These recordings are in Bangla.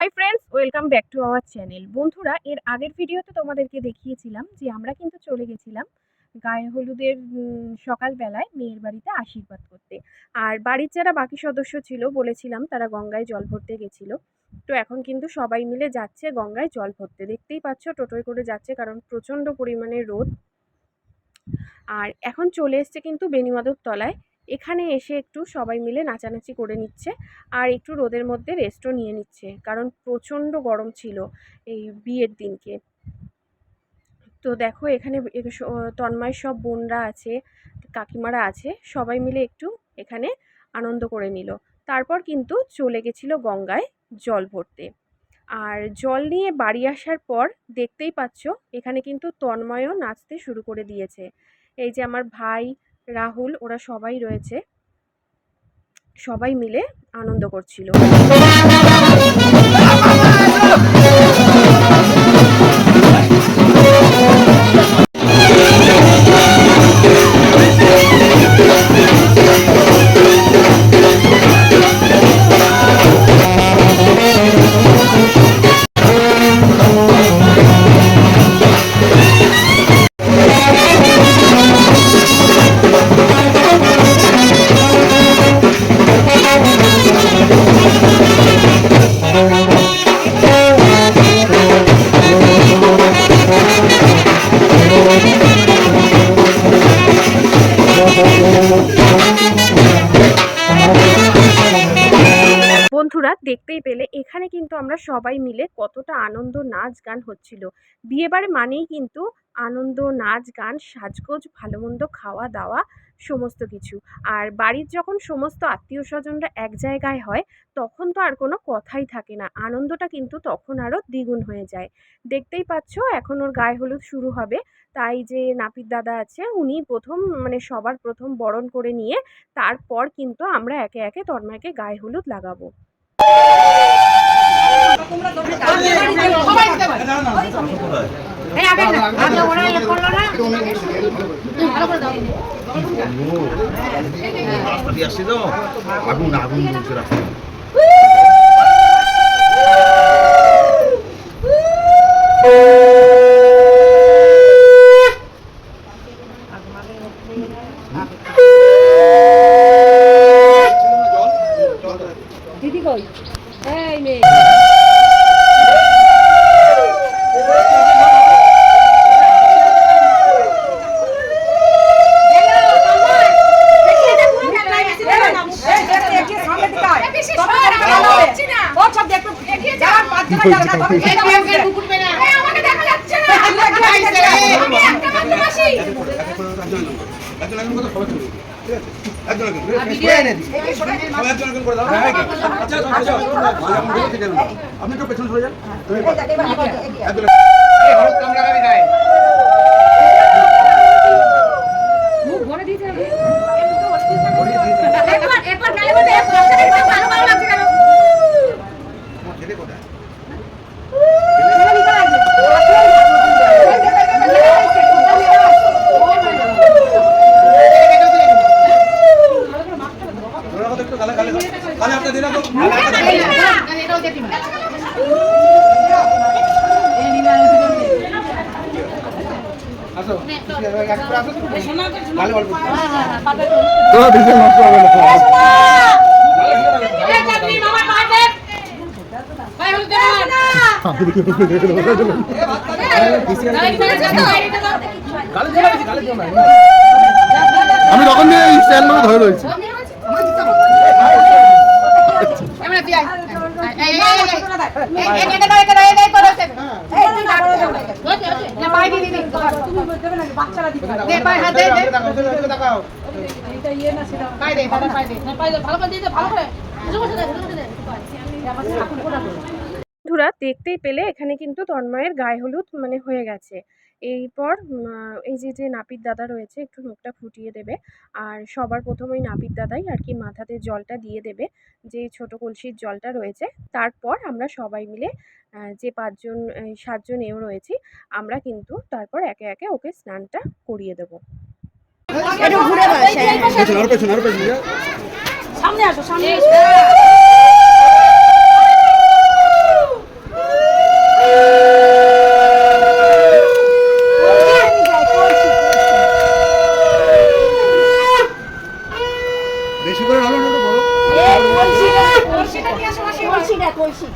Hi friends, welcome back to our channel. বন্ধুরা, এর আগের ভিডিওতে তোমাদেরকে দেখিয়েছিলাম যে আমরা কিন্তু চলে গেছিলাম গায়ে হলুদের সকালবেলায় মেয়ের বাড়িতে আশীর্বাদ করতে। আর বাড়ির যারা বাকি সদস্য ছিল বলেছিলাম তারা গঙ্গায় জল ভরতে গেছিল। তো এখন কিন্তু সবাই মিলে যাচ্ছে গঙ্গায় জল ভরতে। দেখতেই পাচ্ছ টোটোয় করে যাচ্ছে, কারণ প্রচণ্ড পরিমাণে রোদ। আর এখন চলে এসছে কিন্তু বেণীমাধব তলায়। এখানে এসে একটু সবাই মিলে নাচানাচি করে নিচ্ছে আর একটু রোদের মধ্যে রেস্টও নিয়ে নিচ্ছে, কারণ প্রচণ্ড গরম ছিল এই বিয়ের দিনকে। তো দেখো এখানে তন্ময়ের সব বোনরা আছে, কাকিমারা আছে, সবাই মিলে একটু এখানে আনন্দ করে নিল। তারপর কিন্তু চলে গেছিল গঙ্গায় জল ভরতে। আর জল নিয়ে বাড়ি আসার পর দেখতেই পাচ্ছ এখানে কিন্তু তন্ময়ও নাচতে শুরু করে দিয়েছে। এই যে আমার ভাই রাহুল, ওরা সবাই রয়েছে, সবাই মিলে আনন্দ করছিল। বন্ধুরা, দেখতেই পেলে এখানে কিন্তু আমরা সবাই মিলে কতটা আনন্দ, নাচ গান হচ্ছিল। বিয়েবাড়ি মানেই কিন্তু আনন্দ, নাচ গান, সাজগোজ, ভালো মন্দ, খাওয়া দাওয়া, সমস্ত কিছু। আর বাড়ির যখন সমস্ত আত্মীয় স্বজনরা এক জায়গায় হয় তখন তো আর কোনো কথাই থাকে না, আনন্দটা কিন্তু তখন আরও দ্বিগুণ হয়ে যায়। দেখতেই পাচ্ছ এখন ওর গায়ে হলুদ শুরু হবে। তাই যে নাপিত দাদা আছে উনি প্রথম, মানে সবার প্রথম বরণ করে নিয়ে তারপর কিন্তু আমরা একে একে তন্ময়কে গায়ে হলুদ লাগাবো। আগুন আগুন দিদি কই? এই মেয়ে আপনি তো পেছনে সরে যান। আমি তখন ধরে রয়েছি। বন্ধুরা, দেখতেই পেলে এখানে কিন্তু তন্ময়ের গায়ে হলুদ মানে হয়ে গেছে। এরপর এই যে নাপিত দাদা রয়েছে একটু মুখটা ফুটিয়ে দেবে। আর সবার প্রথম ওই নাপিত দাদাই আর কি মাথাতে জলটা দিয়ে দেবে, যে ছোট কলসির জলটা রয়েছে। তারপর আমরা সবাই মিলে যে 7জন এও রয়েছি, আমরা কিন্তু তারপর একে একে ওকে স্নানটা করিয়ে দেবো। সামনে আসো, সামনে আসো।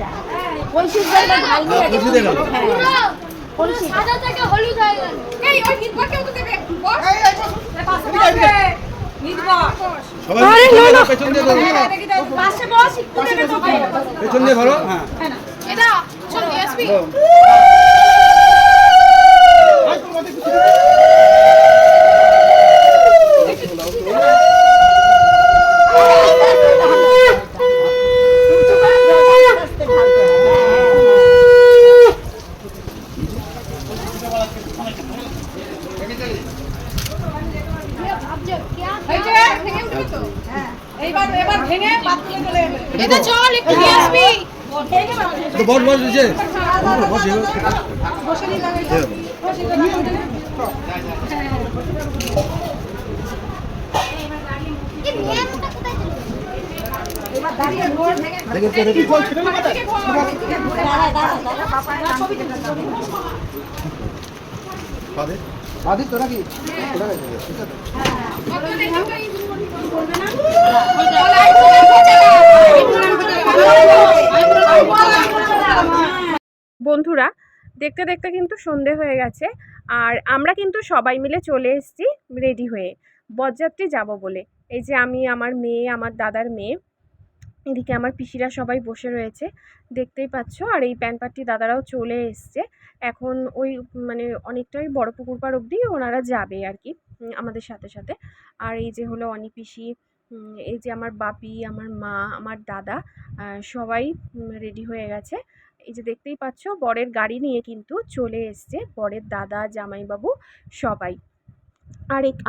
এটা কলসি জলটা ঢালবি আগে কলসি দিয়ে ঢালো। হ্যাঁ কলসি সাদা থেকে হলুদ হয়ে গেল এই ওই নিতবাকেও তো দেবে একটু বস নিতবাক সবাই পেছন দিয়ে ধরো পাশে বস একটু দেবে তোকে পেছন দিয়ে ধরো হ্যাঁ এটা চল আসবি এই যে ভেঙে উঠবে তো এইবার এবার ভেঙে পাতলে চলে যাবে এটা চল একটু নিয়ে আসবি তো বস বস নিচে বস বসে নি লাগাই বসে এবার দাঁড়িয়ে ঘোর ভেঙে দেখে দেখে দাঁড়া দাঁড়া দাঁড়া পাপা ছবি তুলে পাদে পাদে তোরা কি তোরা কি ঠিক আছে বন্ধুরা দেখতে দেখতে কিন্তু সন্ধে হয়ে গেছে আর আমরা কিন্তু সবাই মিলে চলে এসেছি রেডি হয়ে বরযাত্রী যাব বলে। এই যে আমি, আমার মেয়ে, আমার দাদার মেয়ে, এদিকে আমার পিসিরা সবাই বসে রয়েছে দেখতেই পাচ্ছ। আর এই প্যানপাট্টি দাদারাও চলে এসছে। এখন ওই মানে অনেকটাই বড় পুকুর পাড় অবধি ওনারা যাবে আর কি আমাদের সাথে সাথে। আর এই যে হলো অনি পিসি, এই যে আমার বাপি, আমার মা, আমার দাদা, সবাই রেডি হয়ে গেছে। এই যে দেখতেই পাচ্ছ বরের গাড়ি নিয়ে কিন্তু চলে এসছে বরের দাদা, জামাইবাবু সবাই।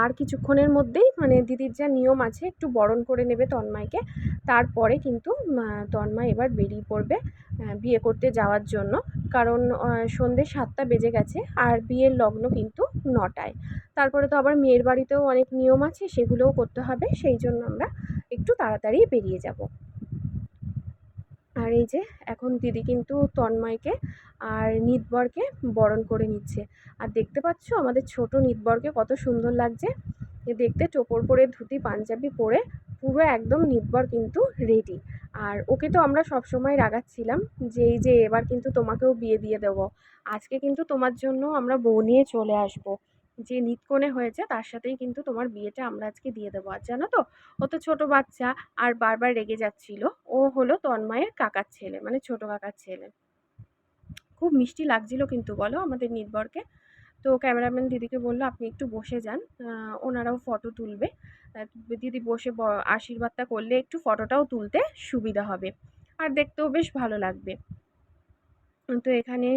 আর কিছুক্ষণের মধ্যেই মানে দিদির যা নিয়ম আছে একটু বরণ করে নেবে তন্ময়কে, তারপরে কিন্তু তন্ময় এবার বেরিয়ে পড়বে বিয়ে করতে যাওয়ার জন্য। কারণ সন্ধ্যে 7টা বেজে গেছে আর বিয়ের লগ্ন কিন্তু 9টায়। তারপরে তো আবার মেয়ের বাড়িতেও অনেক নিয়ম আছে, সেগুলোও করতে হবে, সেই জন্য আমরা একটু তাড়াতাড়ি বেরিয়ে যাব। আর এই যে এখন দিদি কিন্তু তন্ময়কে আর নিতবরকে বরণ করে নিচ্ছে। আর দেখতে পাচ্ছ আমাদের ছোট নিতবরকে কত সুন্দর লাগছে। দেখতে টোপর পরে ধুতি পাঞ্জাবি পরে পুরো একদম নিতবর কিন্তু রেডি। আর ওকে তো আমরা সব সময় রাগাচ্ছিলাম যে এই যে এবার কিন্তু তোমাকেও বিয়ে দিয়ে দেবো, আজকে কিন্তু তোমার জন্য আমরা বউ নিয়ে চলে আসবো, যে নিতকনে হয়েছে তার সাথেই কিন্তু তোমার বিয়েটা আমরা আজকে দিয়ে দেবো। আর জানো তো ও তো ছোটো বাচ্চা আর বারবার রেগে যাচ্ছিল। ও হলো তন্ময়ের কাকার ছেলে, মানে ছোট কাকার ছেলে। খুব মিষ্টি লাগছিল কিন্তু বলো আমাদের নিতবরকে। তো ক্যামেরাম্যান দিদিকে বললো আপনি একটু বসে যান, ওনারাও ফটো তুলবে। দিদি বসে আশীর্বাদটা করলে একটু ফটোটাও তুলতে সুবিধা হবে আর দেখতেও বেশ ভালো লাগবে। তো এখানে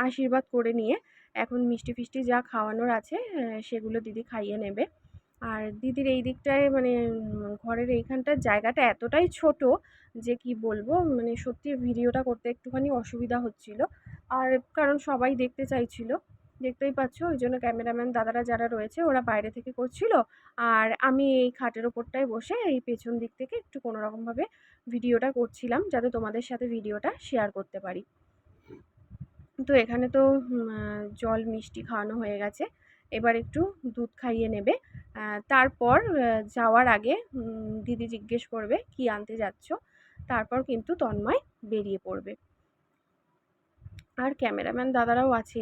আশীর্বাদ করে নিয়ে এখন মিষ্টি ফিষ্টি যা খাওয়ানোর আছে সেগুলো দিদি খাইয়ে নেবে। আর দিদির এই দিকটায় মানে ঘরের এইখানটার জায়গাটা এতটাই ছোট যে কি বলবো, মানে সত্যি ভিডিওটা করতে একটুখানি অসুবিধা হচ্ছিল। আর কারণ সবাই দেখতে চাইছিল, দেখতেই পাচ্ছ, ওই জন্য ক্যামেরাম্যান দাদারা যারা রয়েছে ওরা বাইরে থেকে করছিল আর আমি এই খাটের ওপরটায় বসে এই পেছন দিক থেকে একটু কোনোরকমভাবে ভিডিওটা করছিলাম যাতে তোমাদের সাথে ভিডিওটা শেয়ার করতে পারি। তো এখানে তো জল মিষ্টি খাওয়ানো হয়ে গেছে, এবার একটু দুধ খাইয়ে নেবে। তারপর যাওয়ার আগে দিদি জিজ্ঞেস করবে কি আনতে যাচ্ছ, তারপর কিন্তু তন্ময় বেরিয়ে পড়বে। আর ক্যামেরাম্যান দাদারাও আছে,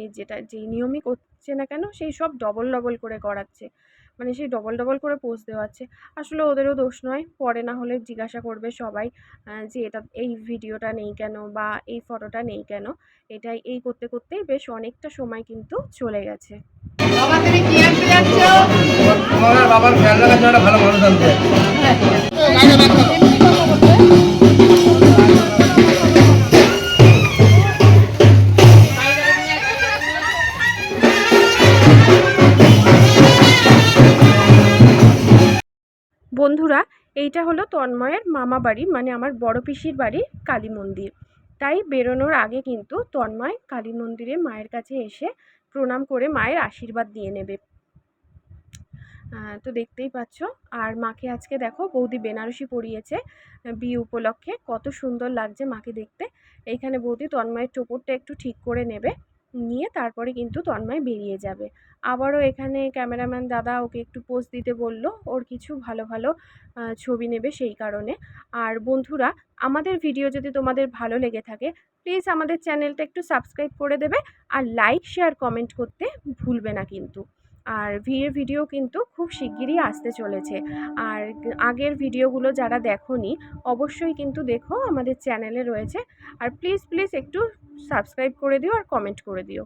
যেই নিয়মই করছে না কেন সেই সব ডবল ডবল করে করাচ্ছে, মানে সেই ডবল ডবল করে পোজ দেওয়াচ্ছে। আসলে ওদেরও দোষ নয়, পরে না হলে জিজ্ঞাসা করবে সবাই যে এটা এই ভিডিওটা নেই কেন বা এই ফটোটা নেই কেন। এটাই এই করতে করতেই বেশ অনেকটা সময় কিন্তু চলে গেছে। বাবা তুমি কি আনতে যাচ্ছ তোমার বাবার খেয়াল রাখার জন্য ভালো মানুষ আনতে বন্ধুরা এইটা হলো তন্ময়ের মামা বাড়ি, মানে আমার বড় পিসির বাড়ি কালী মন্দির। তাই বেরোনোর আগে কিন্তু তন্ময় কালী মন্দিরে মায়ের কাছে এসে প্রণাম করে মায়ের আশীর্বাদ দিয়ে নেবে। তো দেখতেই পাচ্ছ। আর মাকে আজকে দেখো বৌদি বেনারসি পরিয়েছে বিয়ে উপলক্ষে, কত সুন্দর লাগছে মাকে দেখতে। এইখানে বৌদি তন্ময়ের টোপরটা একটু ঠিক করে নেবে নিয়ে তারপরে কিন্তু তন্ময় বেরিয়ে যাবে। আবারও এখানে ক্যামেরাম্যান দাদা ওকে একটু পোজ দিতে বলল, ওর কিছু ভালো ভালো ছবি নেবে সেই কারণে। আর বন্ধুরা, আমাদের ভিডিও যদি তোমাদের ভালো লেগে থাকে প্লিজ আমাদের চ্যানেলটা একটু সাবস্ক্রাইব করে দেবে, আর লাইক শেয়ার কমেন্ট করতে ভুলবে না কিন্তু। আর ভিডিও কিন্তু খুব শিগগিরই আসতে চলেছে। আর আগের ভিডিওগুলো যারা দেখোনি অবশ্যই কিন্তু দেখো, আমাদের চ্যানেলে রয়েছে। আর প্লিজ একটু সাবস্ক্রাইব করে দিও আর কমেন্ট করে দিও।